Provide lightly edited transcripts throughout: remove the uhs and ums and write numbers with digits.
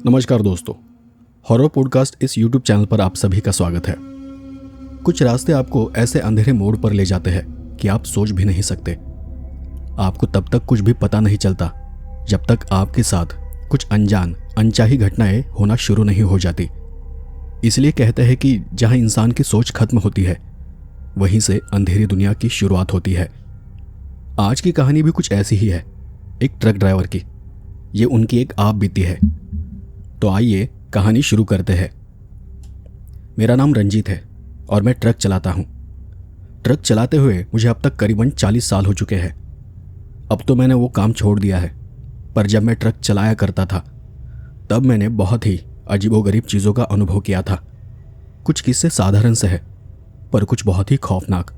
नमस्कार दोस्तों, horror podcast इस यूट्यूब चैनल पर आप सभी का स्वागत है। कुछ रास्ते आपको ऐसे अंधेरे मोड़ पर ले जाते हैं कि आप सोच भी नहीं सकते। आपको तब तक कुछ भी पता नहीं चलता जब तक आपके साथ कुछ अनचाही घटनाएं होना शुरू नहीं हो जाती। इसलिए कहते हैं कि जहां इंसान की सोच खत्म होती है वहीं से अंधेरी दुनिया की शुरुआत होती है। आज की कहानी भी कुछ ऐसी ही है, एक ट्रक ड्राइवर की। ये उनकी एक आप बीती है। तो आइए कहानी शुरू करते हैं। मेरा नाम रंजीत है और मैं ट्रक चलाता हूँ। ट्रक चलाते हुए मुझे अब तक करीबन 40 साल हो चुके हैं। अब तो मैंने वो काम छोड़ दिया है, पर जब मैं ट्रक चलाया करता था तब मैंने बहुत ही अजीबोगरीब चीज़ों का अनुभव किया था। कुछ किस्से साधारण से है, पर कुछ बहुत ही खौफनाक,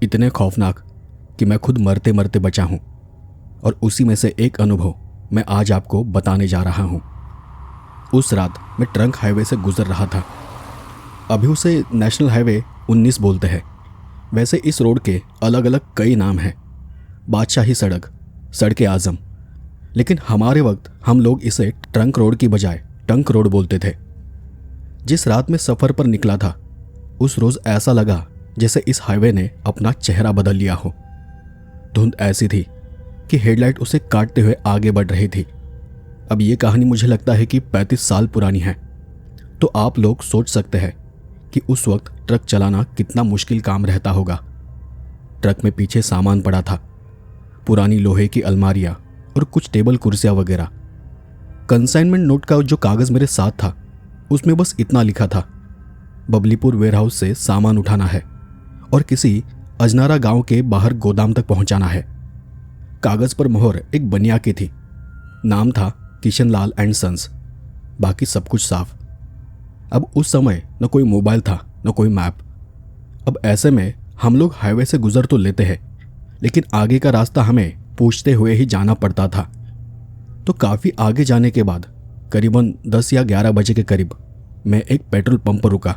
इतने खौफनाक कि मैं खुद मरते मरते बचा हूँ। और उसी में से एक अनुभव मैं आज आपको बताने जा रहा हूँ। उस रात मैं ट्रंक हाईवे से गुजर रहा था। अभी उसे नेशनल हाईवे 19 बोलते हैं। वैसे इस रोड के अलग अलग कई नाम हैं, बादशाही सड़क, सड़के आजम, लेकिन हमारे वक्त हम लोग इसे ट्रंक रोड की बजाय टंक रोड बोलते थे। जिस रात में सफ़र पर निकला था उस रोज़ ऐसा लगा जैसे इस हाईवे ने अपना चेहरा बदल लिया हो। धुंध ऐसी थी कि हेडलाइट उसे काटते हुए आगे बढ़ रही थी। अब ये कहानी मुझे लगता है कि 35 साल पुरानी है, तो आप लोग सोच सकते हैं कि उस वक्त ट्रक चलाना कितना मुश्किल काम रहता होगा। ट्रक में पीछे सामान पड़ा था, पुरानी लोहे की अलमारियां और कुछ टेबल कुर्सियां वगैरह। कंसाइनमेंट नोट का जो कागज़ मेरे साथ था उसमें बस इतना लिखा था, बबलीपुर वेयरहाउस से सामान उठाना है और किसी अजनारा गांव के बाहर गोदाम तक पहुंचाना है। कागज़ पर मोहर एक बनिया की थी, नाम था किशन लाल एंड सन्स, बाकी सब कुछ साफ। अब उस समय न कोई मोबाइल था न कोई मैप। अब ऐसे में हम लोग हाईवे से गुजर तो लेते हैं, लेकिन आगे का रास्ता हमें पूछते हुए ही जाना पड़ता था। तो काफ़ी आगे जाने के बाद करीबन 10 या 11 बजे के करीब मैं एक पेट्रोल पंप पर रुका।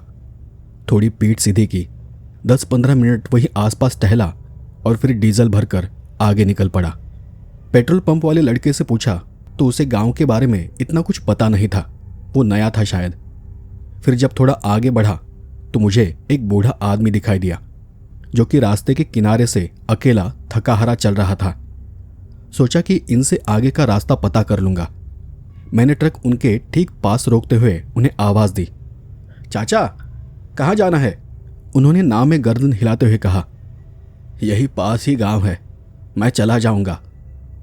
थोड़ी पीठ सीधी की, 10-15 मिनट वहीं आसपास टहला और फिर डीजल भरकर आगे निकल पड़ा। पेट्रोल पंप वाले लड़के से पूछा तो उसे गांव के बारे में इतना कुछ पता नहीं था, वो नया था शायद। फिर जब थोड़ा आगे बढ़ा तो मुझे एक बूढ़ा आदमी दिखाई दिया जो कि रास्ते के किनारे से अकेला थकाहारा चल रहा था। सोचा कि इनसे आगे का रास्ता पता कर लूंगा। मैंने ट्रक उनके ठीक पास रोकते हुए उन्हें आवाज़ दी, चाचा कहाँ जाना है? उन्होंने नाव में गर्दन हिलाते हुए कहा, यही पास ही गांव है, मैं चला जाऊंगा।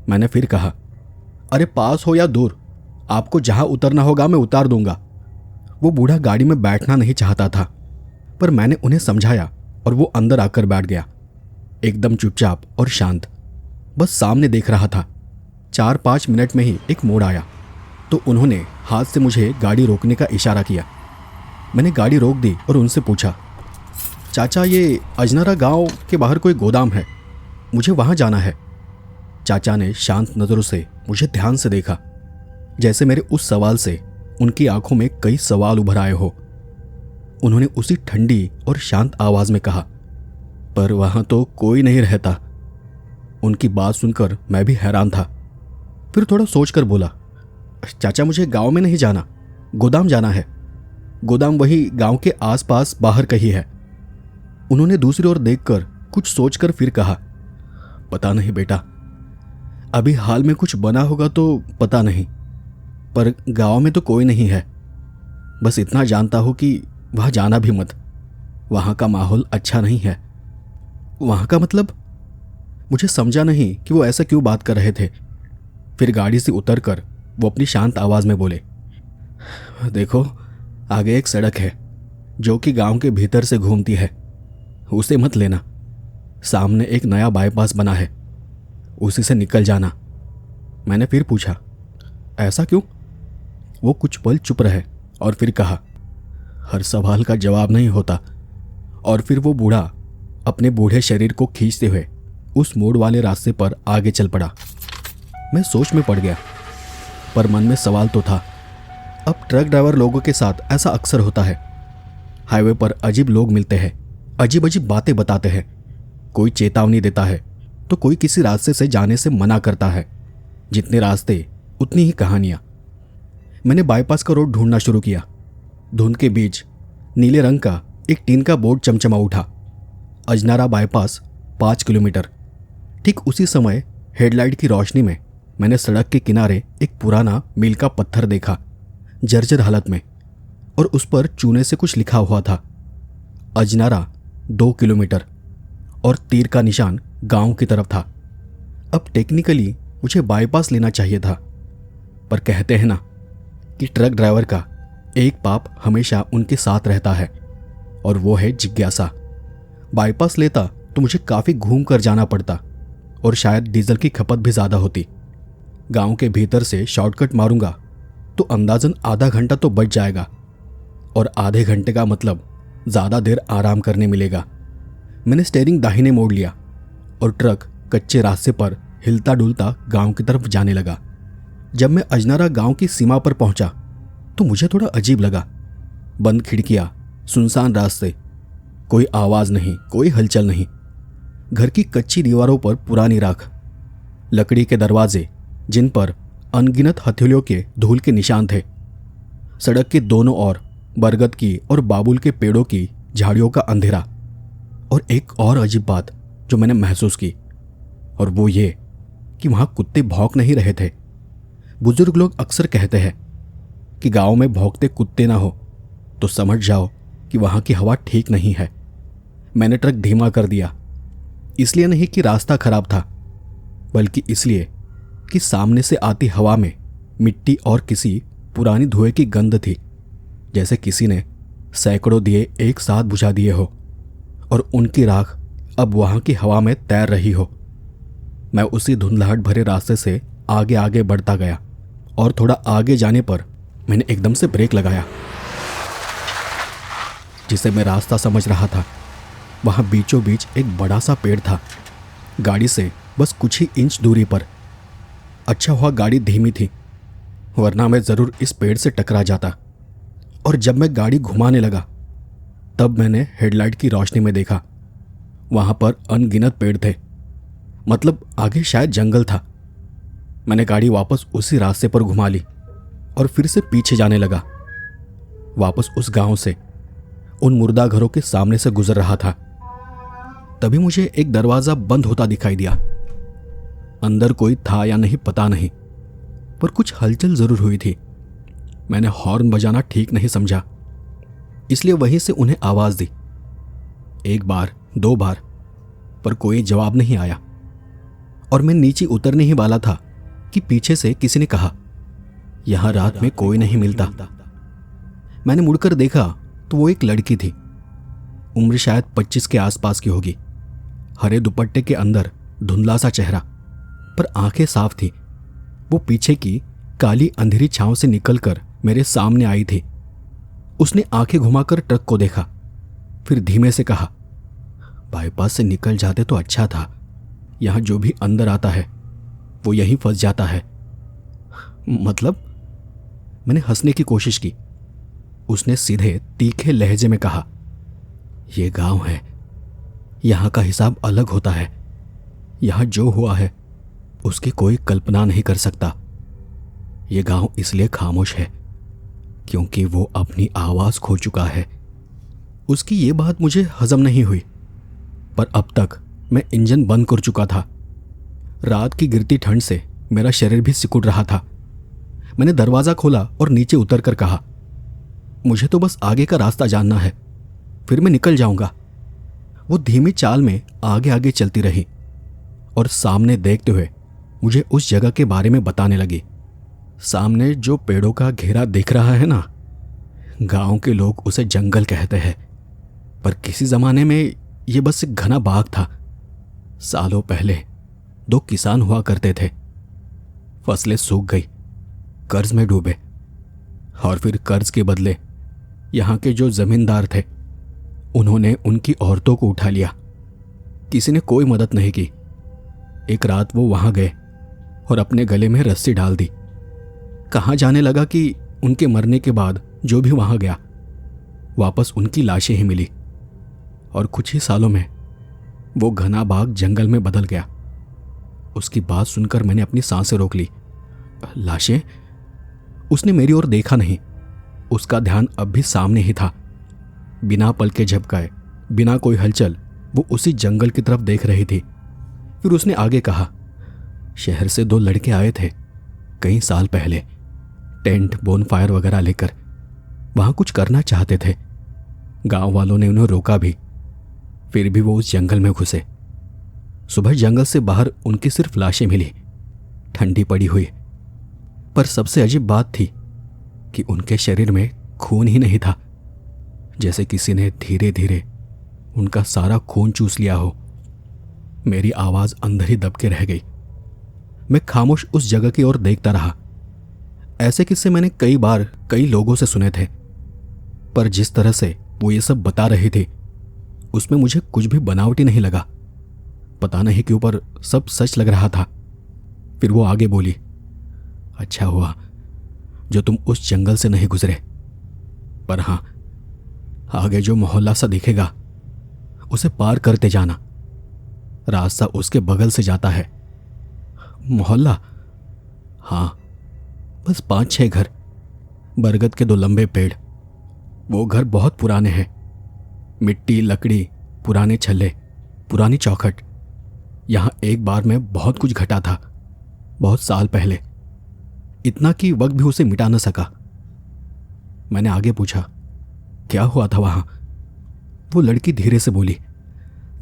मैंने फिर कहा, अरे पास हो या दूर, आपको जहां उतरना होगा मैं उतार दूंगा। वो बूढ़ा गाड़ी में बैठना नहीं चाहता था, पर मैंने उन्हें समझाया और वो अंदर आकर बैठ गया, एकदम चुपचाप और शांत, बस सामने देख रहा था। 4-5 मिनट में ही एक मोड़ आया तो उन्होंने हाथ से मुझे गाड़ी रोकने का इशारा किया। मैंने गाड़ी रोक दी और उनसे पूछा, चाचा ये अजनारा गांव के बाहर कोई गोदाम है, मुझे वहां जाना है। चाचा ने शांत नज़रों से मुझे ध्यान से देखा, जैसे मेरे उस सवाल से उनकी आंखों में कई सवाल उभर आए हो। उन्होंने उसी ठंडी और शांत आवाज़ में कहा, पर वहां तो कोई नहीं रहता। उनकी बात सुनकर मैं भी हैरान था। फिर थोड़ा सोचकर बोला, चाचा मुझे गांव में नहीं जाना, गोदाम जाना है। गोदाम वही गांव के आसपास बाहर कहीं है। उन्होंने दूसरी ओर देखकर कुछ सोचकर फिर कहा, पता नहीं बेटा, अभी हाल में कुछ बना होगा तो पता नहीं, पर गांव में तो कोई नहीं है। बस इतना जानता हूं कि वहां जाना भी मत, वहां का माहौल अच्छा नहीं है। वहां का मतलब? मुझे समझा नहीं कि वो ऐसा क्यों बात कर रहे थे। फिर गाड़ी से उतरकर वो अपनी शांत आवाज़ में बोले, देखो आगे एक सड़क है जो कि गांव के भीतर से घूमती है, उसे मत लेना। सामने एक नया बाईपास बना है, उसी से निकल जाना। मैंने फिर पूछा, ऐसा क्यों? वो कुछ पल चुप रहे और फिर कहा, हर सवाल का जवाब नहीं होता। और फिर वो बूढ़ा अपने बूढ़े शरीर को खींचते हुए उस मोड़ वाले रास्ते पर आगे चल पड़ा। मैं सोच में पड़ गया, पर मन में सवाल तो था। अब ट्रक ड्राइवर लोगों के साथ ऐसा अक्सर होता है। हाईवे पर अजीब लोग मिलते हैं, अजीब अजीब बातें बताते हैं। कोई चेतावनी देता है तो कोई किसी रास्ते से जाने से मना करता है। जितने रास्ते उतनी ही कहानियां। मैंने बाईपास का रोड ढूंढना शुरू किया। धुंध के बीच नीले रंग का एक टीन का बोर्ड चमचमा उठा, अजनारा बाईपास 5 किलोमीटर। ठीक उसी समय हेडलाइट की रोशनी में मैंने सड़क के किनारे एक पुराना मील का पत्थर देखा, जर्जर हालत में, और उस पर चूने से कुछ लिखा हुआ था, अजनारा 2 किलोमीटर, और तीर का निशान गांव की तरफ था। अब टेक्निकली मुझे बाईपास लेना चाहिए था, पर कहते हैं ना कि ट्रक ड्राइवर का एक पाप हमेशा उनके साथ रहता है, और वो है जिज्ञासा। बाईपास लेता तो मुझे काफ़ी घूम कर जाना पड़ता और शायद डीजल की खपत भी ज़्यादा होती। गांव के भीतर से शॉर्टकट मारूंगा तो अंदाजन आधा घंटा तो बच जाएगा, और आधे घंटे का मतलब ज़्यादा देर आराम करने मिलेगा। मैंने स्टीयरिंग दाहिने मोड़ लिया और ट्रक कच्चे रास्ते पर हिलता डुलता गांव की तरफ जाने लगा। जब मैं अजनारा गांव की सीमा पर पहुंचा तो मुझे थोड़ा अजीब लगा। बंद खिड़कियां, सुनसान रास्ते, कोई आवाज़ नहीं, कोई हलचल नहीं। घर की कच्ची दीवारों पर पुरानी राख, लकड़ी के दरवाजे जिन पर अनगिनत हथेलियों के धूल के निशान थे। सड़क के दोनों ओर बरगद की और बाबुल के पेड़ों की झाड़ियों का अंधेरा। और एक और अजीब बात जो मैंने महसूस की, और वो ये कि वहाँ कुत्ते भौंक नहीं रहे थे। बुजुर्ग लोग अक्सर कहते हैं कि गांव में भौंकते कुत्ते ना हो तो समझ जाओ कि वहाँ की हवा ठीक नहीं है। मैंने ट्रक धीमा कर दिया, इसलिए नहीं कि रास्ता खराब था, बल्कि इसलिए कि सामने से आती हवा में मिट्टी और किसी पुरानी धुएं की गंध थी, जैसे किसी ने सैकड़ों दिए एक साथ बुझा दिए हो और उनकी राख अब वहां की हवा में तैर रही हो। मैं उसी धुंधलाहट भरे रास्ते से आगे आगे बढ़ता गया, और थोड़ा आगे जाने पर मैंने एकदम से ब्रेक लगाया। जिसे मैं रास्ता समझ रहा था, वहां बीचों बीच एक बड़ा सा पेड़ था, गाड़ी से बस कुछ ही इंच दूरी पर। अच्छा हुआ गाड़ी धीमी थी, वरना मैं ज़रूर इस पेड़ से टकरा जाता। और जब मैं गाड़ी घुमाने लगा तब मैंने हेडलाइट की रोशनी में देखा, वहां पर अनगिनत पेड़ थे, मतलब आगे शायद जंगल था। मैंने गाड़ी वापस उसी रास्ते पर घुमा ली और फिर से पीछे जाने लगा, वापस उस गांव से, उन मुर्दा घरों के सामने से गुजर रहा था। तभी मुझे एक दरवाजा बंद होता दिखाई दिया। अंदर कोई था या नहीं पता नहीं, पर कुछ हलचल जरूर हुई थी। मैंने हॉर्न बजाना ठीक नहीं समझा, इसलिए वहीं से उन्हें आवाज दी, 1 बार 2 बार, पर कोई जवाब नहीं आया। और मैं नीचे उतरने ही वाला था कि पीछे से किसी ने कहा, यहां रात में कोई नहीं मिलता। मैंने मुड़कर देखा तो वो एक लड़की थी, उम्र शायद 25 के आसपास की होगी। हरे दुपट्टे के अंदर धुंधला सा चेहरा, पर आंखें साफ थी। वो पीछे की काली अंधेरी छांव से निकलकर मेरे सामने आई थी। उसने आंखें घुमाकर ट्रक को देखा, फिर धीमे से कहा, बाईपास से निकल जाते तो अच्छा था, यहां जो भी अंदर आता है वो यहीं फंस जाता है। मतलब? मैंने हंसने की कोशिश की। उसने सीधे तीखे लहजे में कहा, यह गांव है, यहां का हिसाब अलग होता है। यहां जो हुआ है उसकी कोई कल्पना नहीं कर सकता। यह गांव इसलिए खामोश है क्योंकि वो अपनी आवाज खो चुका है। उसकी ये बात मुझे हजम नहीं हुई, पर अब तक मैं इंजन बंद कर चुका था। रात की गिरती ठंड से मेरा शरीर भी सिकुड़ रहा था। मैंने दरवाजा खोला और नीचे उतरकर कहा, मुझे तो बस आगे का रास्ता जानना है, फिर मैं निकल जाऊंगा। वो धीमी चाल में आगे आगे चलती रही और सामने देखते हुए मुझे उस जगह के बारे में बताने लगी। सामने जो पेड़ों का घेरा दिख रहा है ना, गांव के लोग उसे जंगल कहते हैं, पर किसी जमाने में यह बस एक घना बाग था। सालों पहले 2 किसान हुआ करते थे। फसलें सूख गई, कर्ज में डूबे, और फिर कर्ज के बदले यहाँ के जो जमींदार थे उन्होंने उनकी औरतों को उठा लिया। किसी ने कोई मदद नहीं की। एक रात वो वहां गए और अपने गले में रस्सी डाल दी। कहाँ जाने लगा कि उनके मरने के बाद जो भी वहां गया वापस उनकी लाशें ही मिली, और कुछ ही सालों में वो घना बाग जंगल में बदल गया। उसकी बात सुनकर मैंने अपनी सांसें रोक ली। लाशें? उसने मेरी ओर देखा नहीं। उसका ध्यान अब भी सामने ही था। बिना पलके झपकाए, बिना कोई हलचल, वो उसी जंगल की तरफ देख रही थी। फिर उसने आगे कहा, शहर से 2 लड़के आए थे कई साल पहले, टेंट बोनफायर वगैरह लेकर। वहां कुछ करना चाहते थे। गांव वालों ने उन्हें रोका भी, फिर भी वो उस जंगल में घुसे। सुबह जंगल से बाहर उनकी सिर्फ लाशें मिली, ठंडी पड़ी हुई। पर सबसे अजीब बात थी कि उनके शरीर में खून ही नहीं था, जैसे किसी ने धीरे धीरे उनका सारा खून चूस लिया हो। मेरी आवाज अंदर ही दब के रह गई। मैं खामोश उस जगह की ओर देखता रहा। ऐसे किस्से मैंने कई बार कई लोगों से सुने थे, पर जिस तरह से वो ये सब बता रहे थे उसमें मुझे कुछ भी बनावटी नहीं लगा। पता नहीं क्यों, पर सब सच लग रहा था। फिर वो आगे बोली, अच्छा हुआ जो तुम उस जंगल से नहीं गुजरे, पर हां, आगे जो मोहल्ला सा दिखेगा उसे पार करते जाना। रास्ता उसके बगल से जाता है। मोहल्ला? हां, बस 5-6 घर, बरगद के 2 लंबे पेड़। वो घर बहुत पुराने हैं। मिट्टी, लकड़ी, पुराने छल्ले, पुरानी चौखट। यहां एक बार में बहुत कुछ घटा था, बहुत साल पहले, इतना कि वक्त भी उसे मिटा न सका। मैंने आगे पूछा, क्या हुआ था वहां? वो लड़की धीरे से बोली,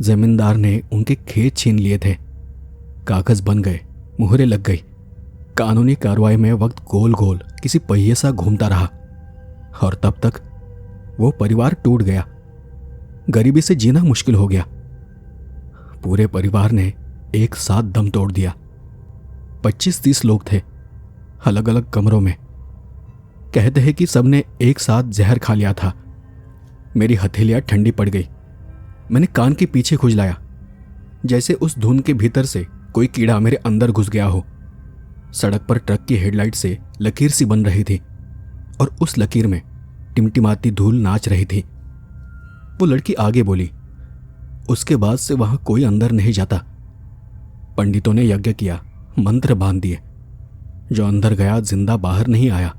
जमींदार ने उनके खेत छीन लिए थे। कागज बन गए, मुहरें लग गई। कानूनी कार्रवाई में वक्त गोल गोल किसी पहिए सा घूमता रहा, और तब तक वो परिवार टूट गया। गरीबी से जीना मुश्किल हो गया। पूरे परिवार ने एक साथ दम तोड़ दिया। 25-30 लोग थे, अलग अलग कमरों में। कहते हैं कि सबने एक साथ जहर खा लिया था। मेरी हथेलियां ठंडी पड़ गई। मैंने कान के पीछे खुजलाया, जैसे उस धुन के भीतर से कोई कीड़ा मेरे अंदर घुस गया हो। सड़क पर ट्रक की हेडलाइट से लकीर सी बन रही थी, और उस लकीर में टिमटिमाती धूल नाच रही थी। वो लड़की आगे बोली, उसके बाद से वहां कोई अंदर नहीं जाता। पंडितों ने यज्ञ किया, मंत्र बांध दिए। जो अंदर गया जिंदा बाहर नहीं आया,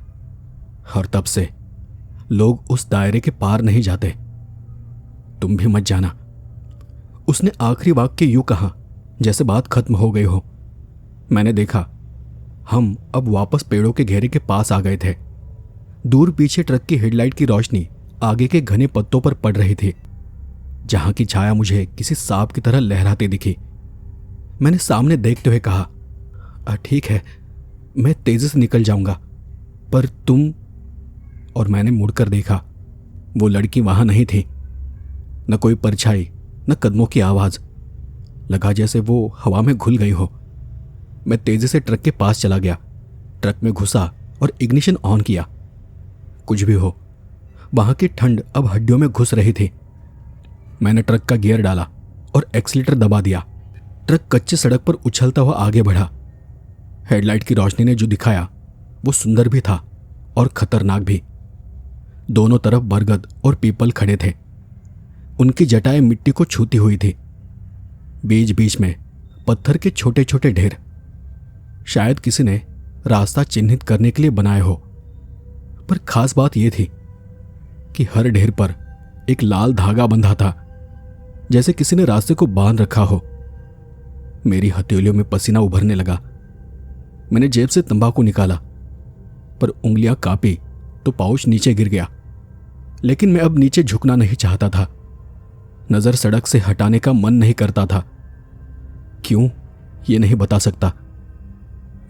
और तब से लोग उस दायरे के पार नहीं जाते। तुम भी मत जाना। उसने आखिरी वाक्य यूं कहा जैसे बात खत्म हो गई हो। मैंने देखा, हम अब वापस पेड़ों के घेरे के पास आ गए थे। दूर पीछे ट्रक की हेडलाइट की रोशनी आगे के घने पत्तों पर पड़ रही थी, जहां की छाया मुझे किसी सांप की तरह लहराती दिखी। मैंने सामने देखते हुए कहा, ठीक है, मैं तेजी से निकल जाऊंगा, पर तुम। और मैंने मुड़कर देखा, वो लड़की वहां नहीं थी। न कोई परछाई, न कदमों की आवाज। लगा जैसे वो हवा में घुल गई हो। मैं तेजी से ट्रक के पास चला गया, ट्रक में घुसा और इग्निशन ऑन किया। कुछ भी हो, वहां की ठंड अब हड्डियों में घुस रही थी। मैंने ट्रक का गियर डाला और एक्सीलेटर दबा दिया। ट्रक कच्ची सड़क पर उछलता हुआ आगे बढ़ा। हेडलाइट की रोशनी ने जो दिखाया वो सुंदर भी था और खतरनाक भी। दोनों तरफ बरगद और पीपल खड़े थे। उनकी जटाएं मिट्टी को छूती हुई थी। बीच बीच में पत्थर के छोटे छोटे ढेर, शायद किसी ने रास्ता चिन्हित करने के लिए बनाए हो। पर खास बात यह थी कि हर ढेर पर एक लाल धागा बंधा था, जैसे किसी ने रास्ते को बांध रखा हो। मेरी हथेलियों में पसीना उभरने लगा। मैंने जेब से तंबाकू निकाला, पर उंगलियां कांपी तो पाउच नीचे गिर गया। लेकिन मैं अब नीचे झुकना नहीं चाहता था। नजर सड़क से हटाने का मन नहीं करता था। क्यों, ये नहीं बता सकता।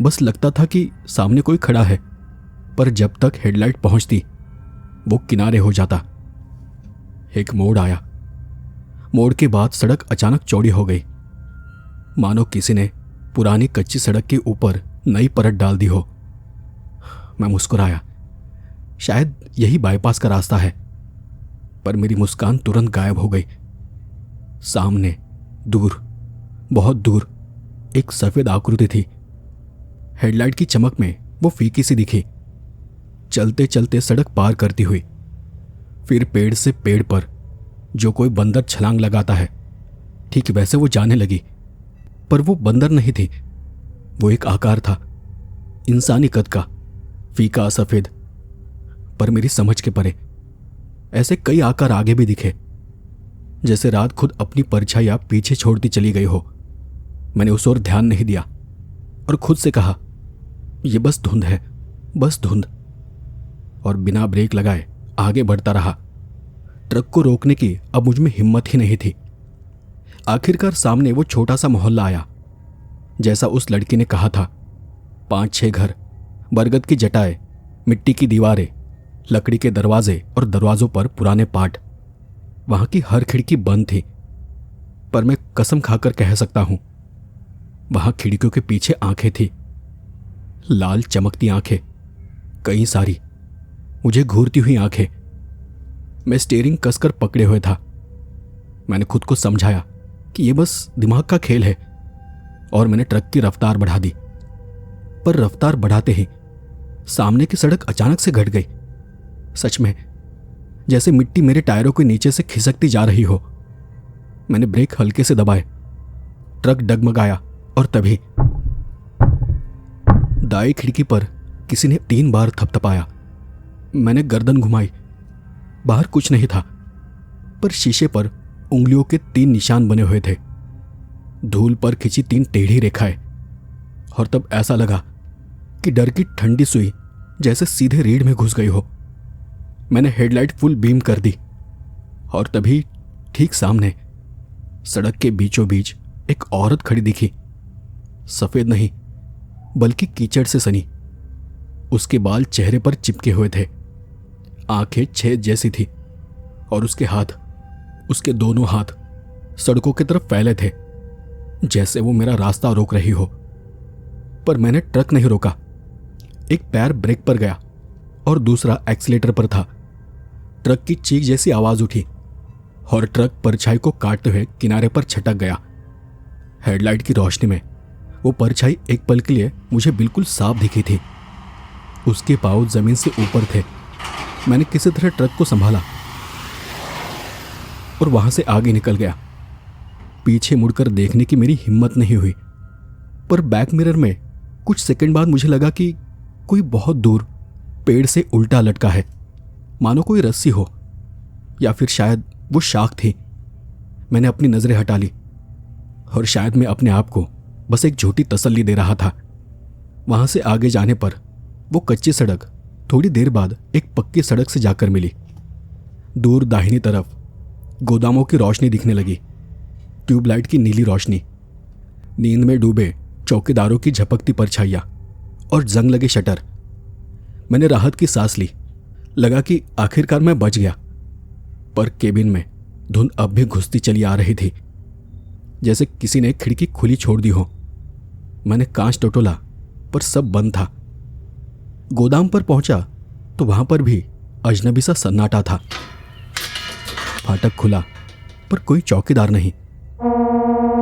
बस लगता था कि सामने कोई खड़ा है, पर जब तक हेडलाइट पहुंचती वो किनारे हो जाता। एक मोड़ आया। मोड़ के बाद सड़क अचानक चौड़ी हो गई, मानो किसी ने पुरानी कच्ची सड़क के ऊपर नई परत डाल दी हो। मैं मुस्कुराया, शायद यही बाईपास का रास्ता है। पर मेरी मुस्कान तुरंत गायब हो गई। सामने दूर, बहुत दूर, एक सफेद आकृति थी। हेडलाइट की चमक में वो फीकी सी दिखी, चलते चलते सड़क पार करती हुई। फिर पेड़ से पेड़ पर जो कोई बंदर छलांग लगाता है, ठीक वैसे वो जाने लगी। पर वो बंदर नहीं थी, वो एक आकार था, इंसानी कद का, फीका सफेद, पर मेरी समझ के परे। ऐसे कई आकार आगे भी दिखे, जैसे रात खुद अपनी परछाइयां पीछे छोड़ती चली गई हो। मैंने उस ओर ध्यान नहीं दिया और खुद से कहा, यह बस धुंध है, बस धुंध। और बिना ब्रेक लगाए आगे बढ़ता रहा। ट्रक को रोकने की अब मुझ में हिम्मत ही नहीं थी। आखिरकार सामने वो छोटा सा मोहल्ला आया, जैसा उस लड़की ने कहा था। 5-6 घर, बरगद की जटाएं, मिट्टी की दीवारें, लकड़ी के दरवाजे और दरवाजों पर पुराने पाट। वहां की हर खिड़की बंद थी, पर मैं कसम खाकर कह सकता हूं, वहां खिड़कियों के पीछे आंखें थी, लाल चमकती आंखें, कई सारी, मुझे घूरती हुई आंखें। मैं स्टीयरिंग कसकर पकड़े हुए था। मैंने खुद को समझाया कि यह बस दिमाग का खेल है, और मैंने ट्रक की रफ्तार बढ़ा दी। पर रफ्तार बढ़ाते ही सामने की सड़क अचानक से घट गई। सच में, जैसे मिट्टी मेरे टायरों के नीचे से खिसकती जा रही हो। मैंने ब्रेक हल्के से दबाए, ट्रक डगमगाया, और तभी दाई खिड़की पर किसी ने 3 बार थपथपाया। मैंने गर्दन घुमाई। बाहर कुछ नहीं था, पर शीशे पर उंगलियों के 3 निशान बने हुए थे, धूल पर खिंची 3 टेढ़ी रेखाएं। और तब ऐसा लगा कि डर की ठंडी सुई जैसे सीधे रीढ़ में घुस गई हो। मैंने हेडलाइट फुल बीम कर दी, और तभी ठीक सामने सड़क के बीचों बीच एक औरत खड़ी दिखी। सफेद नहीं, बल्कि कीचड़ से सनी। उसके बाल चेहरे पर चिपके हुए थे, आंखें छेद जैसी थी, और उसके दोनों हाथ सड़कों की तरफ फैले थे, जैसे वो मेरा रास्ता रोक रही हो। पर मैंने ट्रक नहीं रोका। एक पैर ब्रेक पर गया और दूसरा एक्सीलेटर पर था। ट्रक की चीख जैसी आवाज उठी, और ट्रक परछाई को काटते हुए किनारे पर छटक गया। हेडलाइट की रोशनी में वो परछाई एक पल के लिए मुझे बिल्कुल साफ दिखी थी। उसके पाँव जमीन से ऊपर थे। मैंने किसी तरह ट्रक को संभाला और वहां से आगे निकल गया। पीछे मुड़कर देखने की मेरी हिम्मत नहीं हुई, पर बैक मिरर में कुछ सेकंड बाद मुझे लगा कि कोई बहुत दूर पेड़ से उल्टा लटका है, मानो कोई रस्सी हो, या फिर शायद वो शाख थी। मैंने अपनी नजरें हटा ली, और शायद मैं अपने आप को बस एक झूठी तसल्ली दे रहा था। वहां से आगे जाने पर वो कच्ची सड़क थोड़ी देर बाद एक पक्की सड़क से जाकर मिली। दूर दाहिनी तरफ गोदामों की रोशनी दिखने लगी, ट्यूबलाइट की नीली रोशनी, नींद में डूबे चौकीदारों की झपकती परछाइयां और जंग लगे शटर। मैंने राहत की सांस ली। लगा कि आखिरकार मैं बच गया, पर केबिन में धुंध अब भी घुसती चली आ रही थी, जैसे किसी ने खिड़की खुली छोड़ दी हो। मैंने कांच टटोला, पर सब बंद था। गोदाम पर पहुंचा तो वहां पर भी अजनबी सा सन्नाटा था। फाटक खुला, पर कोई चौकीदार नहीं।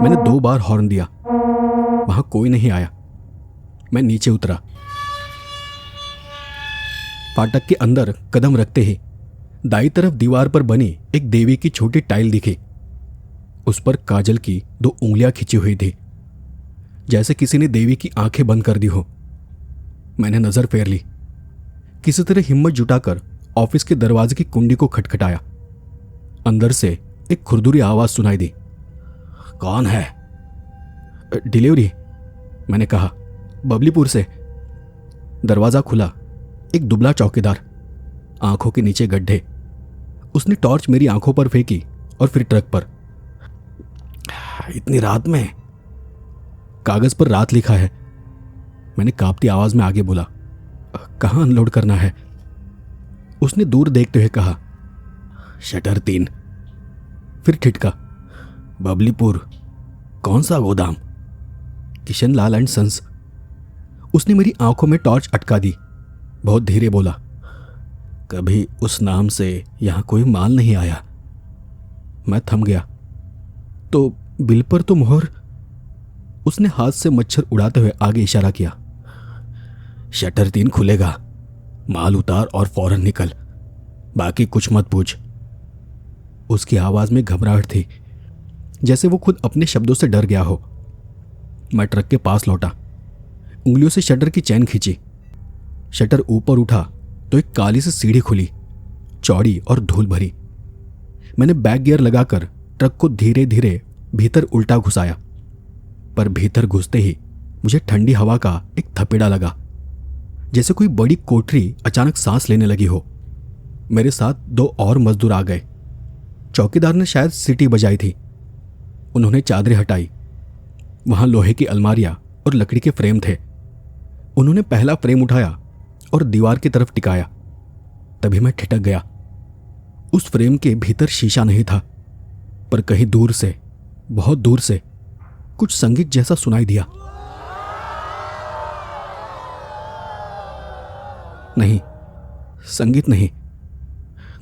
मैंने 2 बार हॉर्न दिया, वहां कोई नहीं आया। मैं नीचे उतरा। फाटक के अंदर कदम रखते ही दाईं तरफ दीवार पर बनी एक देवी की छोटी टाइल दिखी। उस पर काजल की 2 उंगलियां खिंची हुई थी, जैसे किसी ने देवी की आंखें बंद कर दी हो। मैंने नजर फेर ली। किसी तरह हिम्मत जुटाकर ऑफिस के दरवाजे की कुंडी को खटखटाया। अंदर से एक खुरदुरी आवाज सुनाई दी। कौन है? डिलीवरी, मैंने कहा, बबलीपुर से। दरवाजा खुला। एक दुबला चौकीदार, आंखों के नीचे गड्ढे। उसने टॉर्च मेरी आंखों पर फेंकी और फिर ट्रक पर। इतनी रात में? कागज पर रात लिखा है, मैंने कांपती आवाज में आगे बोला। कहां अनलोड करना है? उसने दूर देखते हुए कहा, शटर 3। फिर ठिठका, बबलीपुर, कौन सा गोदाम? Kishan Lal and sons. उसने मेरी आंखों में टॉर्च अटका दी। बहुत धीरे बोला, कभी उस नाम से यहां कोई माल नहीं आया। मैं थम गया। तो बिल पर तो मोहर। उसने हाथ से मच्छर उड़ाते हुए आगे इशारा किया। शटर 3 खुलेगा, माल उतार और फौरन निकल, बाकी कुछ मत पूछ। उसकी आवाज में घबराहट थी, जैसे वो खुद अपने शब्दों से डर गया हो। मैं ट्रक के पास लौटा, उंगलियों से शटर की चैन खींची। शटर ऊपर उठा तो एक काली सी सीढ़ी खुली, चौड़ी और धूल भरी। मैंने बैक गियर लगाकर ट्रक को धीरे धीरे भीतर उल्टा घुसाया, पर भीतर घुसते ही मुझे ठंडी हवा का एक थपेड़ा लगा, जैसे कोई बड़ी कोठरी अचानक सांस लेने लगी हो। मेरे साथ 2 और मजदूर आ गए। चौकीदार ने शायद सीटी बजाई थी। उन्होंने चादरें हटाई। वहां लोहे की अलमारियां और लकड़ी के फ्रेम थे। उन्होंने पहला फ्रेम उठाया और दीवार की तरफ टिकाया। तभी मैं ठिठक गया। उस फ्रेम के भीतर शीशा नहीं था, पर कहीं दूर से, बहुत दूर से कुछ संगीत जैसा सुनाई दिया। नहीं, संगीत नहीं,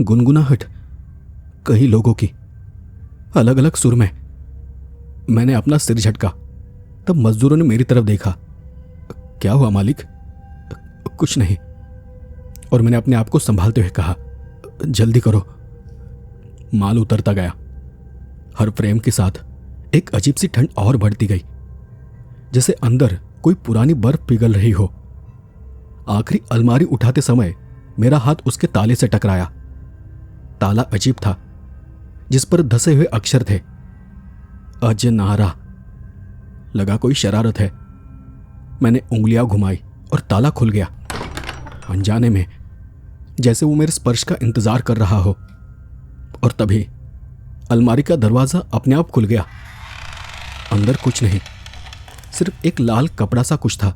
गुनगुनाहट कई लोगों की, अलग अलग सुर में। मैंने अपना सिर झटका। तब मजदूरों ने मेरी तरफ देखा। क्या हुआ मालिक? कुछ नहीं। और मैंने अपने आप को संभालते हुए कहा, जल्दी करो। माल उतरता गया। हर फ्रेम के साथ एक अजीब सी ठंड और बढ़ती गई, जैसे अंदर कोई पुरानी बर्फ पिघल रही हो। आखिरी अलमारी उठाते समय मेरा हाथ उसके ताले से टकराया। ताला अजीब था, जिस पर धसे हुए अक्षर थे, अजनारा। लगा कोई शरारत है। मैंने उंगलियां घुमाई और ताला खुल गया। अनजाने में, जैसे वो मेरे स्पर्श का इंतजार कर रहा हो। और तभी अलमारी का दरवाजा अपने आप खुल गया। अंदर कुछ नहीं, सिर्फ एक लाल कपड़ा सा कुछ था।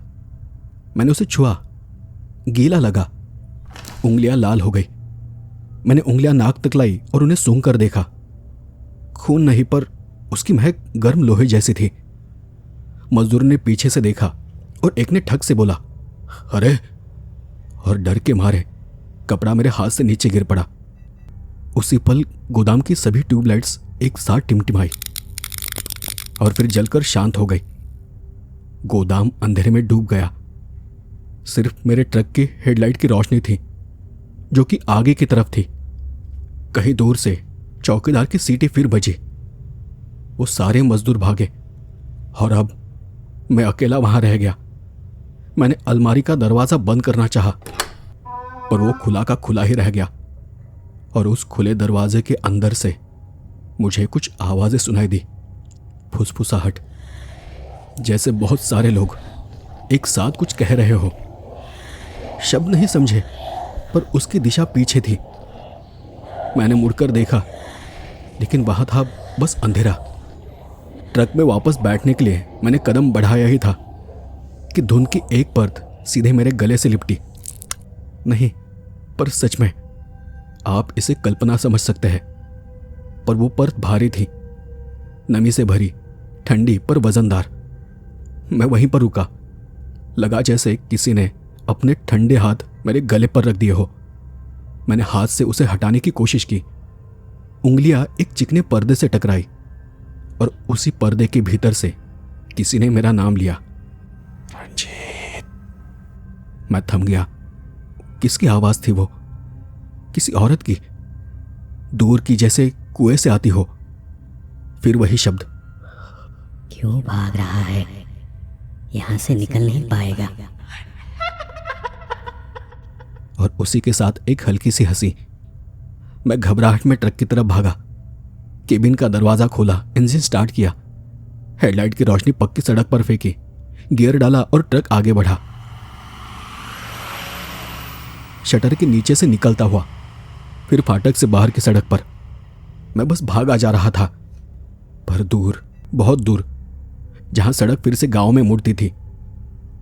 मैंने उसे छुआ, गीला लगा। उंगलियां लाल हो गई। मैंने उंगलियां नाक तक लाई और उन्हें सूंघ कर देखा। खून नहीं, पर उसकी महक गर्म लोहे जैसी थी। मजदूर ने पीछे से देखा और एक ने ठग से बोला, अरे! और डर के मारे कपड़ा मेरे हाथ से नीचे गिर पड़ा। उसी पल गोदाम की सभी ट्यूबलाइट्स एक साथ टिमटिमाई और फिर जलकर शांत हो गई। गोदाम अंधेरे में डूब गया। सिर्फ मेरे ट्रक की हेडलाइट की रोशनी थी, जो कि आगे की तरफ थी। कहीं दूर से चौकीदार की सीटी फिर बजी। वो सारे मजदूर भागे और अब मैं अकेला वहां रह गया। मैंने अलमारी का दरवाजा बंद करना चाहा, पर वो खुला का खुला ही रह गया। और उस खुले दरवाजे के अंदर से मुझे कुछ आवाजें सुनाई दी। फुसफुसाहट, जैसे बहुत सारे लोग एक साथ कुछ कह रहे हो। शब्द नहीं समझे, पर उसकी दिशा पीछे थी। मैंने मुड़कर देखा, लेकिन वहां था बस अंधेरा। ट्रक में वापस बैठने के लिए मैंने कदम बढ़ाया ही था कि धुंध की एक परत सीधे मेरे गले से लिपटी। नहीं, पर सच में आप इसे कल्पना समझ सकते हैं, पर वो परत भारी थी, नमी से भरी, ठंडी पर वजनदार। मैं वहीं पर रुका। लगा जैसे किसी ने अपने ठंडे हाथ मेरे गले पर रख दिए हो। मैंने हाथ से उसे हटाने की कोशिश की। उंगलियां एक चिकने पर्दे से टकराई और उसी पर्दे के भीतर से किसी ने मेरा नाम लिया, रंजीत। मैं थम गया। किसकी आवाज थी वो? किसी औरत की, दूर की, जैसे कुएं से आती हो। फिर वही शब्द, क्यों भाग रहा है? यहां से निकल नहीं पाएगा। और उसी के साथ एक हल्की सी हंसी। मैं घबराहट में ट्रक की तरफ भागा। केबिन का दरवाजा खोला, इंजन स्टार्ट किया, हेडलाइट की रोशनी पक्की सड़क पर फेंकी, गियर डाला और ट्रक आगे बढ़ा। शटर के नीचे से निकलता हुआ, फिर फाटक से बाहर की सड़क पर। मैं बस भागा जा रहा था, पर दूर, बहुत दूर, जहां सड़क फिर से गांव में मुड़ती थी,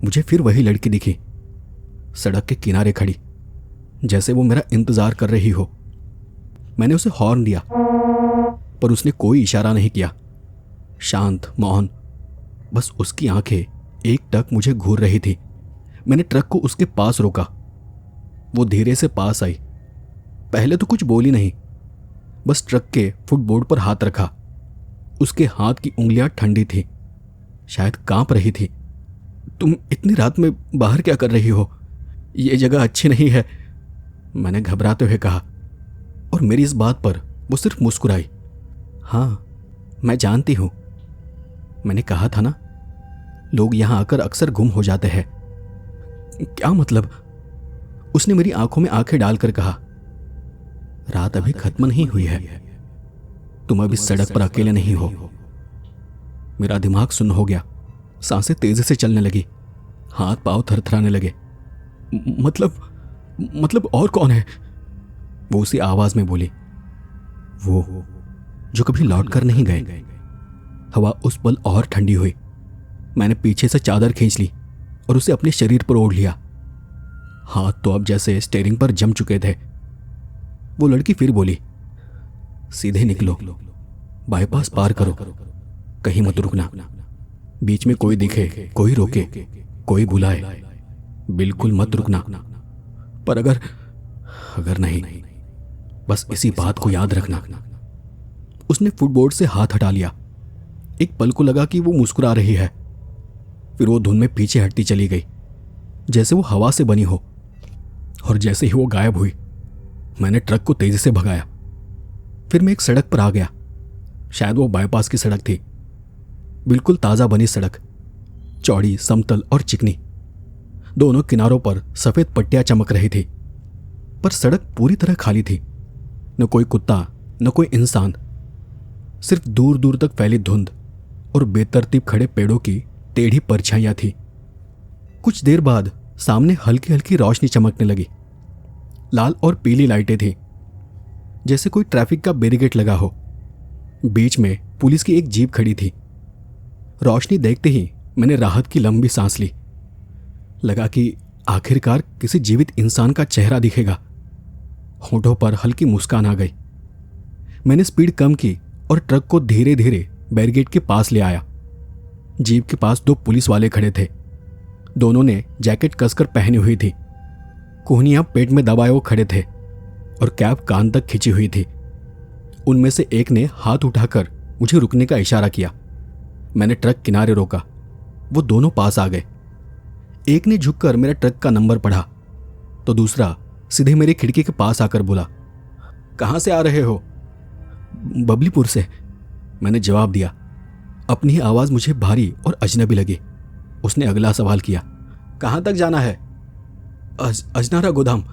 मुझे फिर वही लड़की दिखी, सड़क के किनारे खड़ी, जैसे वो मेरा इंतजार कर रही हो। मैंने उसे हॉर्न दिया, पर उसने कोई इशारा नहीं किया। शांत, मौन, बस उसकी आंखें एक टक मुझे घूर रही थी। मैंने ट्रक को उसके पास रोका। वो धीरे से पास आई। पहले तो कुछ बोली नहीं, बस ट्रक के फुटबोर्ड पर हाथ रखा। उसके हाथ की उंगलियां ठंडी थी, शायद कांप रही थी। तुम इतनी रात में बाहर क्या कर रही हो? ये जगह अच्छी नहीं है, मैंने घबराते हुए कहा। और मेरी इस बात पर वो सिर्फ मुस्कुराई। हाँ, मैं जानती हूं, मैंने कहा था ना, लोग यहां आकर अक्सर गुम हो जाते हैं। क्या मतलब? उसने मेरी आंखों में आंखें डालकर कहा, रात अभी खत्म नहीं हुई है, तुम अभी सड़क पर अकेले नहीं हो। मेरा दिमाग सुन्न हो गया, सांसें तेजी से चलने लगी, हाथ पांव थरथराने लगे। मतलब और कौन है? वो उसी आवाज में बोली, वो जो कभी लौट कर नहीं गए। हवा उस पल और ठंडी हुई। मैंने पीछे से चादर खींच ली और उसे अपने शरीर पर ओढ़ लिया। हाथ तो अब जैसे स्टीयरिंग पर जम चुके थे। वो लड़की फिर बोली, सीधे निकलो, बाईपास पार करो, कहीं मत रुकना। बीच में कोई दिखे, कोई रोके, कोई बुलाए, बिल्कुल मत रुकना। पर अगर नहीं, बस इसी बात को याद रखना। उसने फुटबोर्ड से हाथ हटा लिया। एक पल को लगा कि वो मुस्कुरा रही है, फिर वो धुन में पीछे हटती चली गई, जैसे वो हवा से बनी हो। और जैसे ही वो गायब हुई, मैंने ट्रक को तेजी से भगाया। फिर मैं एक सड़क पर आ गया। शायद वो बाईपास की सड़क थी, बिल्कुल ताज़ा बनी सड़क, चौड़ी, समतल और चिकनी। दोनों किनारों पर सफ़ेद पट्टियां चमक रही थी, पर सड़क पूरी तरह खाली थी। न कोई कुत्ता, न कोई इंसान, सिर्फ दूर दूर तक फैली धुंध और बेतरतीब खड़े पेड़ों की टेढ़ी परछाइयां थी। कुछ देर बाद सामने हल्की हल्की रोशनी चमकने लगी। लाल और पीली लाइटें थी, जैसे कोई ट्रैफिक का बैरिकेड लगा हो। बीच में पुलिस की एक जीप खड़ी थी। रोशनी देखते ही मैंने राहत की लंबी सांस ली। लगा कि आखिरकार किसी जीवित इंसान का चेहरा दिखेगा। होठों पर हल्की मुस्कान आ गई। मैंने स्पीड कम की और ट्रक को धीरे धीरे बैरिकेड के पास ले आया। जीप के पास दो पुलिस वाले खड़े थे। दोनों ने जैकेट कसकर पहनी हुई थी, कोहनियां पेट में दबाए वो खड़े थे और कैप कान तक खिंची हुई थी। उनमें से एक ने हाथ उठाकर मुझे रुकने का इशारा किया। मैंने ट्रक किनारे रोका। वो दोनों पास आ गए। एक ने झुककर मेरा ट्रक का नंबर पढ़ा, तो दूसरा सीधे मेरी खिड़की के पास आकर बोला, कहाँ से आ रहे हो? बबलीपुर से, मैंने जवाब दिया। अपनी आवाज़ मुझे भारी और अजनबी लगी। उसने अगला सवाल किया, कहाँ तक जाना है? अजनारा गोदाम,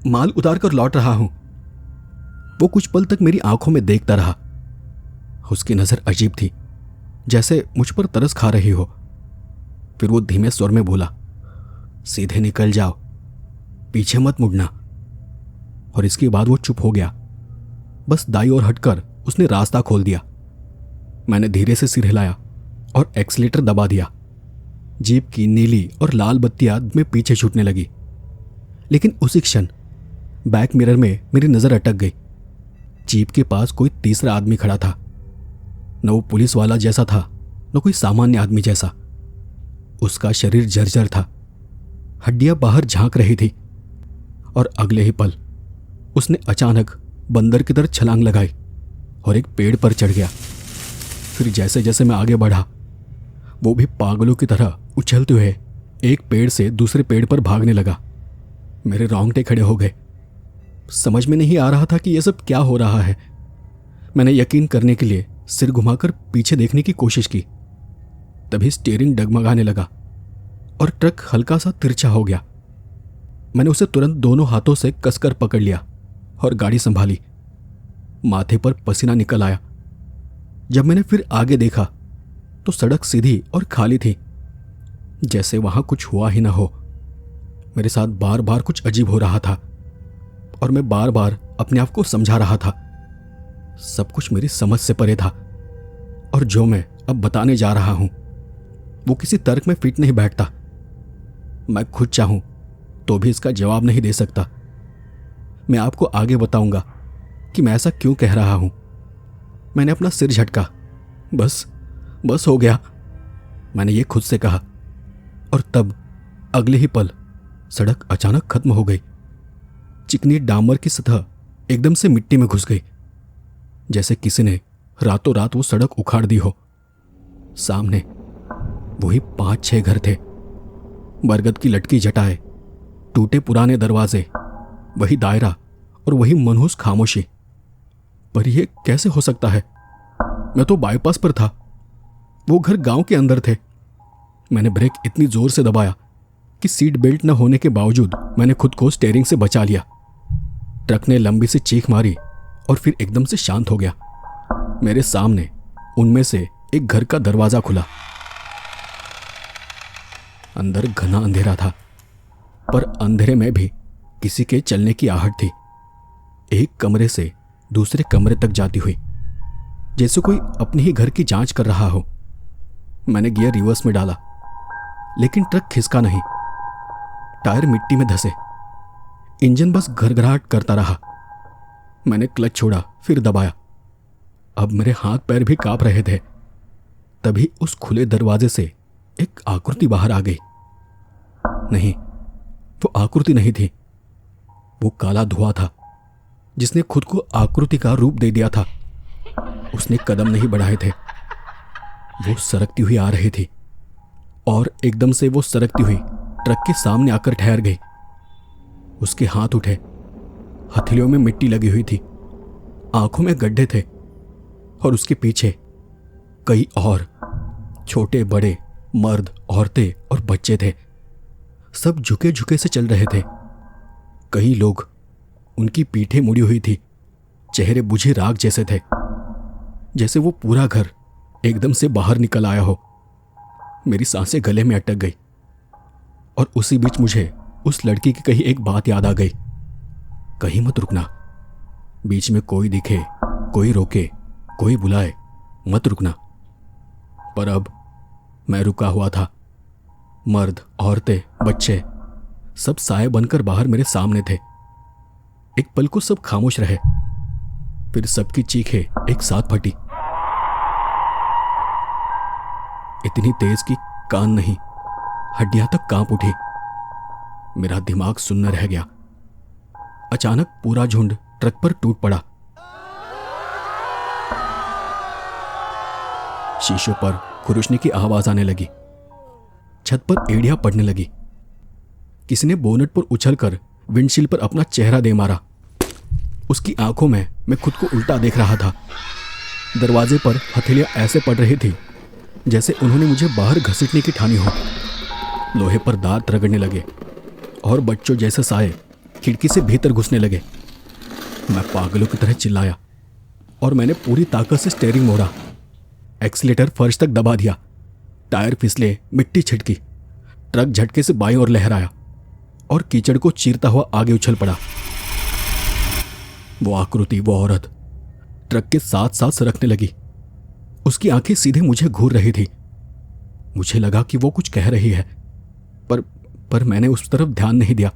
माल उतार कर लौट रहा हूं। वो कुछ पल तक मेरी आंखों में देखता रहा। उसकी नज़र अजीब थी, जैसे मुझ पर तरस खा रही हो। फिर वो धीमे स्वर में बोला, सीधे निकल जाओ, पीछे मत मुड़ना। और इसके बाद वो चुप हो गया। बस दाईं ओर हटकर उसने रास्ता खोल दिया। मैंने धीरे से सिर हिलाया और एक्सीलेटर दबा दिया। जीप की नीली और लाल बत्तियां में पीछे छूटने लगी। लेकिन उसी क्षण बैक मिरर में मेरी नज़र अटक गई। जीप के पास कोई तीसरा आदमी खड़ा था। न वो पुलिस वाला जैसा था, न कोई सामान्य आदमी जैसा। उसका शरीर जर्जर था, हड्डियां बाहर झांक रही थी। और अगले ही पल उसने अचानक बंदर की तरह छलांग लगाई और एक पेड़ पर चढ़ गया। फिर जैसे जैसे मैं आगे बढ़ा, वो भी पागलों की तरह उछलते हुए एक पेड़ से दूसरे पेड़ पर भागने लगा। मेरे रोंगटे खड़े हो गए। समझ में नहीं आ रहा था कि यह सब क्या हो रहा है। मैंने यकीन करने के लिए सिर घुमाकर पीछे देखने की कोशिश की। तभी स्टीयरिंग डगमगाने लगा और ट्रक हल्का सा तिरछा हो गया। मैंने उसे तुरंत दोनों हाथों से कसकर पकड़ लिया और गाड़ी संभाली। माथे पर पसीना निकल आया। जब मैंने फिर आगे देखा तो सड़क सीधी और खाली थी, जैसे वहां कुछ हुआ ही ना हो। मेरे साथ बार बार कुछ अजीब हो रहा था और मैं बार बार अपने आप को समझा रहा था। सब कुछ मेरी समझ से परे था और जो मैं अब बताने जा रहा हूं वो किसी तर्क में फिट नहीं बैठता। मैं खुद चाहूं तो भी इसका जवाब नहीं दे सकता। मैं आपको आगे बताऊंगा कि मैं ऐसा क्यों कह रहा हूं। मैंने अपना सिर झटका। बस हो गया, मैंने ये खुद से कहा। और तब अगले ही पल सड़क अचानक खत्म हो गई। चिकनी डामर की सतह एकदम से मिट्टी में घुस गई, जैसे किसी ने रातों रात वो सड़क उखाड़ दी हो। सामने वही 5-6 घर थे, बरगद की लटकी जटाएं, टूटे पुराने दरवाजे, वही दायरा और वही मनहूस खामोशी। पर यह कैसे हो सकता है? मैं तो बाईपास पर था, वो घर गांव के अंदर थे। मैंने ब्रेक इतनी जोर से दबाया कि सीट बेल्ट न होने के बावजूद मैंने खुद को स्टीयरिंग से बचा लिया। ट्रक ने लंबी सी चीख मारी और फिर एकदम से शांत हो गया। मेरे सामने उनमें से एक घर का दरवाजा खुला। अंदर घना अंधेरा था, पर अंधेरे में भी किसी के चलने की आहट थी, एक कमरे से दूसरे कमरे तक जाती हुई, जैसे कोई अपने ही घर की जांच कर रहा हो। मैंने गियर रिवर्स में डाला, लेकिन ट्रक खिसका नहीं। टायर मिट्टी में धंसे, इंजन बस घरघराहट करता रहा। मैंने क्लच छोड़ा, फिर दबाया। अब मेरे हाथ पैर भी कांप रहे थे। तभी उस खुले दरवाजे से एक आकृति बाहर आ गई। नहीं, वो आकृति नहीं थी, वो काला धुआं था जिसने खुद को आकृति का रूप दे दिया था। उसने कदम नहीं बढ़ाए थे, वो सरकती हुई आ रही थी और एकदम से वो सरकती हुई ट्रक के सामने आकर ठहर गई। उसके हाथ उठे, हथेलियों में मिट्टी लगी हुई थी, आंखों में गड्ढे थे और उसके पीछे कई और छोटे बड़े मर्द, औरतें और बच्चे थे। सब झुके झुके से चल रहे थे। कई लोग, उनकी पीठें मुड़ी हुई थी, चेहरे बुझे राख जैसे थे, जैसे वो पूरा घर एकदम से बाहर निकल आया हो। मेरी सांसें गले में अटक गई और उसी बीच मुझे उस लड़की की कही एक बात याद आ गई, कहीं मत रुकना, बीच में कोई दिखे, कोई रोके, कोई बुलाए, मत रुकना। पर अब मैं रुका हुआ था। मर्द, औरतें, बच्चे सब साए बनकर बाहर मेरे सामने थे। एक पल को सब खामोश रहे, फिर सबकी चीखें एक साथ फटी, इतनी तेज कि कान नहीं, हड्डियां तक कांप उठी। मेरा दिमाग सुन्न रह गया। अचानक पूरा झुंड ट्रक पर टूट पड़ा। शीशों पर खुरुशने की आवाज आने लगी, छत पर एड़ियां पड़ने लगी। किसी ने बोनट पर उछलकर विंडशील्ड पर अपना चेहरा दे मारा। उसकी आंखों में मैं खुद को उल्टा देख रहा था। दरवाजे पर हथेलियां ऐसे पड़ रही थी जैसे उन्होंने मुझे बाहर घसीटने की ठानी हो। लोहे पर दांत रगड़ने लगे और बच्चों जैसे साए खिड़की से भीतर घुसने लगे। मैं पागलों की तरह चिल्लाया और मैंने पूरी ताकत से स्टीयरिंग मोड़ा। एक्सीलेटर फर्श तक दबा दिया। टायर फिसले, मिट्टी छिटकी, ट्रक झटके से बाईं ओर लहराया और कीचड़ को चीरता हुआ आगे उछल पड़ा। वो आकृति, वो औरत ट्रक के साथ साथ सरकने लगी। उसकी आंखें सीधे मुझे घूर रही थी। मुझे लगा कि वो कुछ कह रही है, पर मैंने उस तरफ ध्यान नहीं दिया,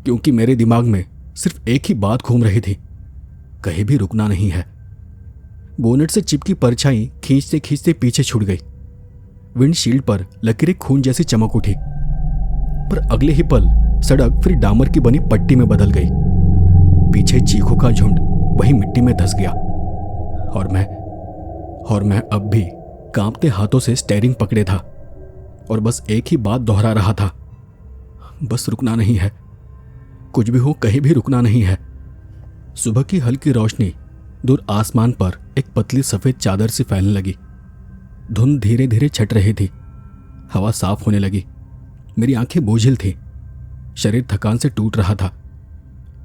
क्योंकि मेरे दिमाग में सिर्फ एक ही बात घूम रही थी, कहीं भी रुकना नहीं है। बोनेट से चिपकी परछाई खींचते खींचते पीछे छूट गई। विंडशील्ड पर लकीरें खून जैसी चमक उठी, पर अगले ही पल सड़क फिर डामर की बनी पट्टी में बदल गई। पीछे चीखों का झुंड वही मिट्टी में धंस गया और मैं अब भी कांपते हाथों से स्टीयरिंग पकड़े था और बस एक ही बात दोहरा रहा था, बस रुकना नहीं है, कुछ भी हो कहीं भी रुकना नहीं है। सुबह की हल्की रोशनी दूर आसमान पर एक पतली सफेद चादर सी फैलने लगी। धुंध धीरे धीरे छट रही थी। हवा साफ होने लगी। मेरी आंखें बोझिल थी, शरीर थकान से टूट रहा था,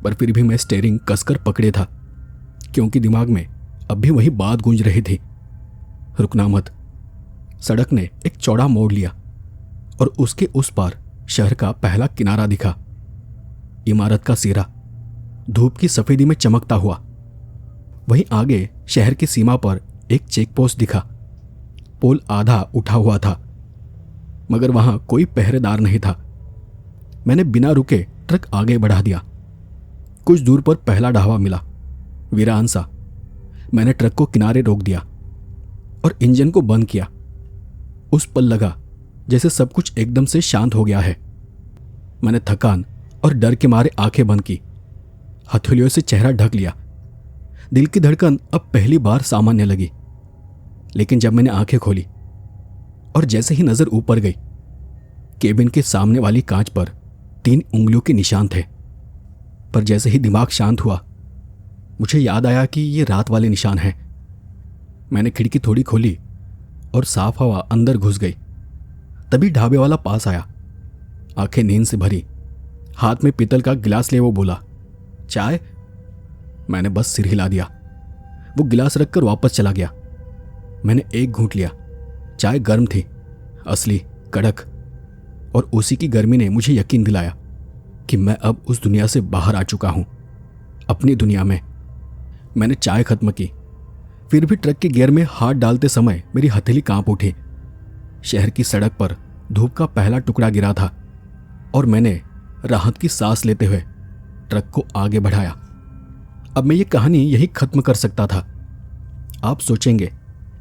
पर फिर भी मैं स्टीयरिंग कसकर पकड़े था, क्योंकि दिमाग में अब भी वही बात गूंज रही थी, रुकना मत। सड़क ने एक चौड़ा मोड़ लिया और उसके उस पार शहर का पहला किनारा दिखा। इमारत का सिरा धूप की सफेदी में चमकता हुआ। वहीं आगे शहर की सीमा पर एक चेक पोस्ट दिखा। पोल आधा उठा हुआ था, मगर वहां कोई पहरेदार नहीं था। मैंने बिना रुके ट्रक आगे बढ़ा दिया। कुछ दूर पर पहला ढाबा मिला, वीरान सा। मैंने ट्रक को किनारे रोक दिया और इंजन को बंद किया। उस पल लगा जैसे सब कुछ एकदम से शांत हो गया है। मैंने थकान और डर के मारे आंखें बंद की, हथेलियों से चेहरा ढक लिया। दिल की धड़कन अब पहली बार सामान्य लगी। लेकिन जब मैंने आंखें खोली और जैसे ही नजर ऊपर गई, केबिन के सामने वाली कांच पर 3 उंगलियों के निशान थे। पर जैसे ही दिमाग शांत हुआ, मुझे याद आया कि ये रात वाले निशान हैं। मैंने खिड़की थोड़ी खोली और साफ हवा अंदर घुस गई। तभी ढाबे वाला पास आया। आंखें नींद से भरी, हाथ में पीतल का गिलास लिए वो बोला, चाय? मैंने बस सिर हिला दिया। वो गिलास रखकर वापस चला गया। मैंने एक घूंट लिया। चाय गर्म थी, असली, कड़क, और उसी की गर्मी ने मुझे यकीन दिलाया कि मैं अब उस दुनिया से बाहर आ चुका हूं, अपनी दुनिया में। मैंने चाय खत्म की। फिर भी ट्रक के गियर में हाथ डालते समय मेरी हथेली कांप उठी। शहर की सड़क पर धूप का पहला टुकड़ा गिरा था और मैंने राहत की सांस लेते हुए ट्रक को आगे बढ़ाया। अब मैं ये कहानी यही खत्म कर सकता था। आप सोचेंगे,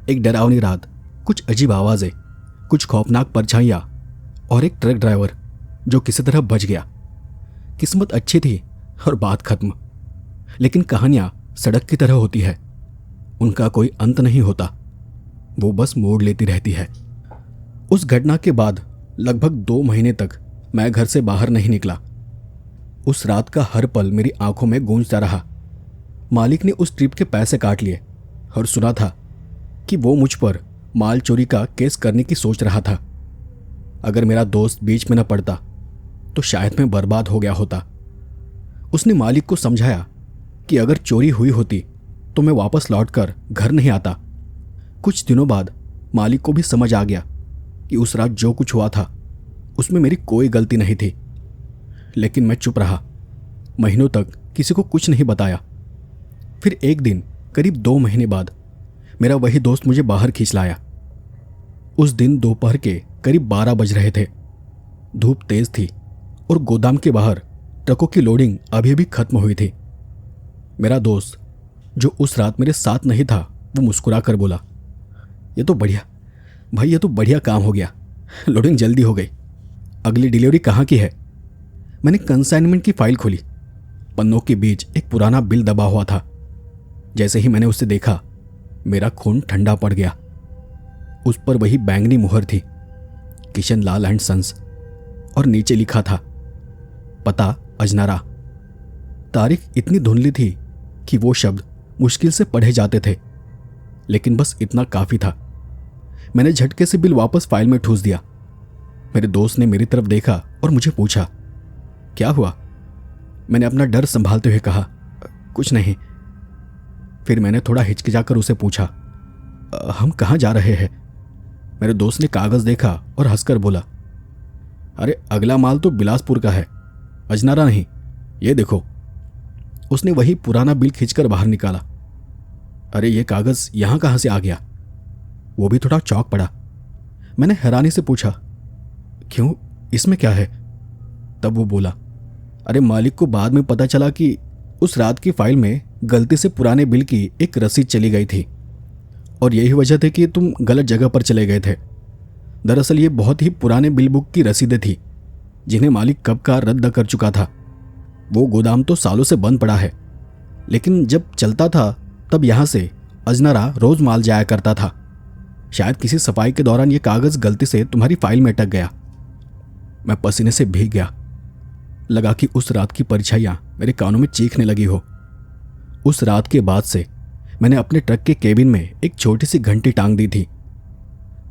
एक डरावनी रात, कुछ अजीब आवाजें, कुछ खौफनाक परछाइयां और एक ट्रक ड्राइवर जो किसी तरह बच गया। किस्मत अच्छी थी और बात खत्म। लेकिन कहानियां सड़क की तरह होती है, उनका कोई अंत नहीं होता, वो बस मोड़ लेती रहती है। उस घटना के बाद लगभग 2 महीने तक मैं घर से बाहर नहीं निकला। उस रात का हर पल मेरी आंखों में गूंजता रहा। मालिक ने उस ट्रिप के पैसे काट लिए और सुना था कि वो मुझ पर माल चोरी का केस करने की सोच रहा था। अगर मेरा दोस्त बीच में न पड़ता तो शायद मैं बर्बाद हो गया होता। उसने मालिक को समझाया कि अगर चोरी हुई होती तो मैं वापस लौटकर घर नहीं आता। कुछ दिनों बाद मालिक को भी समझ आ गया कि उस रात जो कुछ हुआ था उसमें मेरी कोई गलती नहीं थी। लेकिन मैं चुप रहा, महीनों तक किसी को कुछ नहीं बताया। फिर एक दिन करीब 2 महीने बाद मेरा वही दोस्त मुझे बाहर खींच लाया। उस दिन दोपहर के करीब 12 बज रहे थे। धूप तेज थी और गोदाम के बाहर ट्रकों की लोडिंग अभी अभी खत्म हुई थी। मेरा दोस्त जो उस रात मेरे साथ नहीं था, वो मुस्कुरा कर बोला, ये तो बढ़िया भाई, ये तो बढ़िया काम हो गया, लोडिंग जल्दी हो गई। अगली डिलीवरी कहाँ की है? मैंने कंसाइनमेंट की फाइल खोली। पन्नों के बीच एक पुराना बिल दबा हुआ था। जैसे ही मैंने उसे देखा, मेरा खून ठंडा पड़ गया। उस पर वही बैंगनी मुहर थी, किशन लाल एंड सन्स, और नीचे लिखा था, पता अजनारा। तारीख इतनी धुंधली थी कि वो शब्द मुश्किल से पढ़े जाते थे, लेकिन बस इतना काफी था। मैंने झटके से बिल वापस फाइल में ठूस दिया। मेरे दोस्त ने मेरी तरफ देखा और मुझे पूछा, क्या हुआ? मैंने अपना डर संभालते हुए कहा, कुछ नहीं। फिर मैंने थोड़ा हिचकिचाकर उसे पूछा, हम कहाँ जा रहे हैं? मेरे दोस्त ने कागज देखा और हंसकर बोला, अरे अगला माल तो बिलासपुर का है, अजनारा नहीं, ये देखो। उसने वही पुराना बिल खींचकर बाहर निकाला। अरे ये कागज यहां कहां से आ गया? वो भी थोड़ा चौंक पड़ा। मैंने हैरानी से पूछा, क्यों, इसमें क्या है? तब वो बोला, अरे मालिक को बाद में पता चला कि उस रात की फाइल में गलती से पुराने बिल की एक रसीद चली गई थी और यही वजह थी कि तुम गलत जगह पर चले गए थे। दरअसल ये बहुत ही पुराने बिल बुक की रसीदें थी जिन्हें मालिक कब का रद्द कर चुका था। वो गोदाम तो सालों से बंद पड़ा है, लेकिन जब चलता था तब यहाँ से अजनारा रोज माल जाया करता था। शायद किसी सफाई के दौरान ये कागज गलती से तुम्हारी फाइल में अटक गया। मैं पसीने से भीग गया। लगा कि उस रात की परछाइयां मेरे कानों में चीखने लगी हो। उस रात के बाद से मैंने अपने ट्रक के केबिन में एक छोटी सी घंटी टांग दी थी।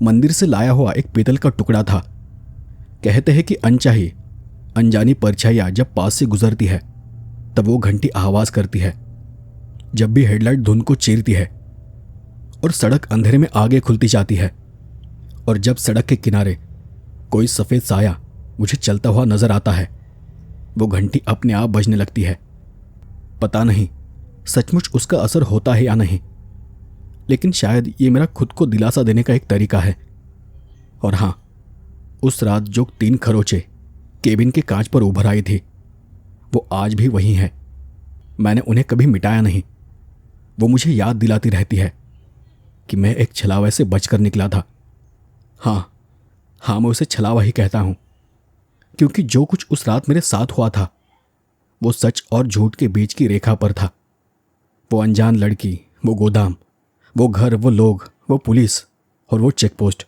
मंदिर से लाया हुआ एक पीतल का टुकड़ा था। कहते हैं कि अनचाही अनजानी परछाइयां जब पास से गुजरती है तब वो घंटी आवाज करती है। जब भी हेडलाइट धुंध को चीरती है और सड़क अंधेरे में आगे खुलती जाती है, और जब सड़क के किनारे कोई सफेद साया मुझे चलता हुआ नजर आता है, वो घंटी अपने आप बजने लगती है। पता नहीं सचमुच उसका असर होता है या नहीं, लेकिन शायद ये मेरा खुद को दिलासा देने का एक तरीका है। और हाँ, उस रात जो 3 खरोंचे केबिन के कांच पर उभर आई थी, वो आज भी वही हैं। मैंने उन्हें कभी मिटाया नहीं। वो मुझे याद दिलाती रहती है कि मैं एक छलावा से बचकर निकला था। हाँ, मैं उसे छलावा ही कहता हूं, क्योंकि जो कुछ उस रात मेरे साथ हुआ था वो सच और झूठ के बीच की रेखा पर था। वो अनजान लड़की, वो गोदाम, वो घर, वो लोग, वो पुलिस और वो चेकपोस्ट,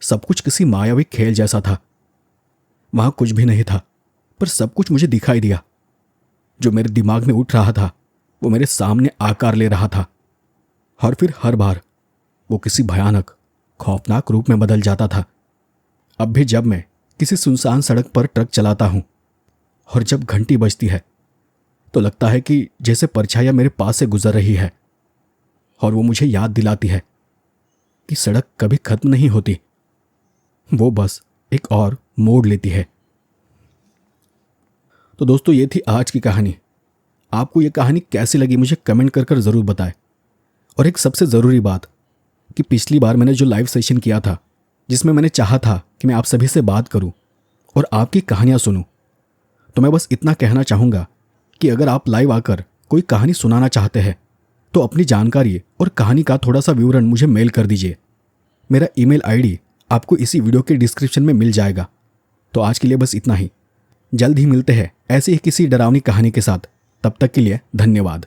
सब कुछ किसी मायावी खेल जैसा था। वहां कुछ भी नहीं था, पर सब कुछ मुझे दिखाई दिया। जो मेरे दिमाग में उठ रहा था वो मेरे सामने आकार ले रहा था, और फिर हर बार वो किसी भयानक, खौफनाक रूप में बदल जाता था। अब भी जब मैं किसी सुनसान सड़क पर ट्रक चलाता हूँ और जब घंटी बजती है तो लगता है कि जैसे परछाइयाँ मेरे पास से गुजर रही है और वो मुझे याद दिलाती है कि सड़क कभी खत्म नहीं होती, वो बस एक और मोड़ लेती है। तो दोस्तों, ये थी आज की कहानी। आपको ये कहानी कैसी लगी मुझे कमेंट कर ज़रूर बताएं। और एक सबसे ज़रूरी बात कि पिछली बार मैंने जो लाइव सेशन किया था जिसमें मैंने चाहा था कि मैं आप सभी से बात करूं और आपकी कहानियां सुनूं, तो मैं बस इतना कहना चाहूँगा कि अगर आप लाइव आकर कोई कहानी सुनाना चाहते हैं तो अपनी जानकारी और कहानी का थोड़ा सा विवरण मुझे मेल कर दीजिए। मेरा ईमेल आईडी आपको इसी वीडियो के डिस्क्रिप्शन में मिल जाएगा। तो आज के लिए बस इतना ही। जल्द ही मिलते हैं ऐसी ही किसी डरावनी कहानी के साथ। तब तक के लिए धन्यवाद।